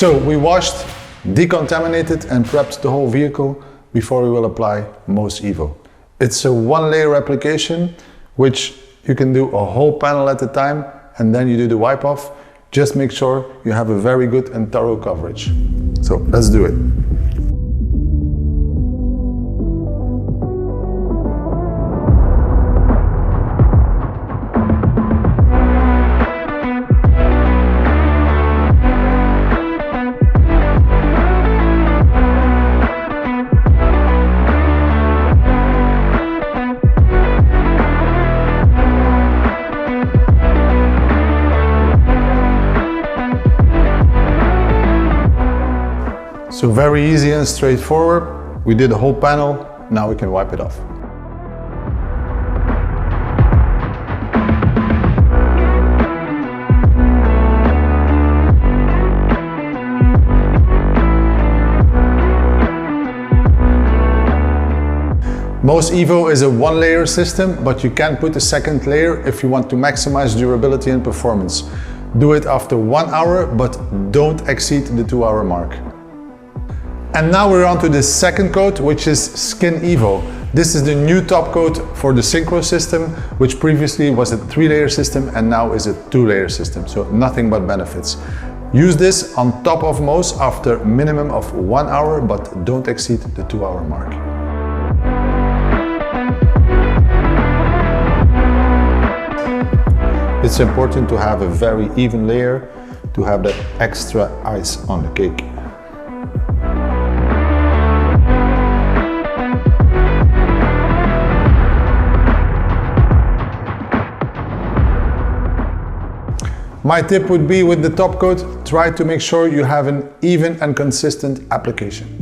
So we washed, decontaminated and prepped the whole vehicle before we will apply MOS EVO. It's a one-layer application which you can do a whole panel at a time and then you do the wipe off. Just make sure you have a very good and thorough coverage. So let's do it. So very easy and straightforward. We did the whole panel, now we can wipe it off. MOS EVO is a one-layer system, but you can put a second layer if you want to maximize durability and performance. Do it after 1 hour, but don't exceed the 2-hour mark. And now we're on to the second coat, which is Skin EVO. This is the new top coat for the Syncro system, which previously was a 3-layer system and now is a 2-layer system, so nothing but benefits. Use this on top of MOS after a minimum of 1 hour, but don't exceed the 2-hour mark. It's important to have a very even layer to have that extra ice on the cake. My tip would be with the top coat, try to make sure you have an even and consistent application.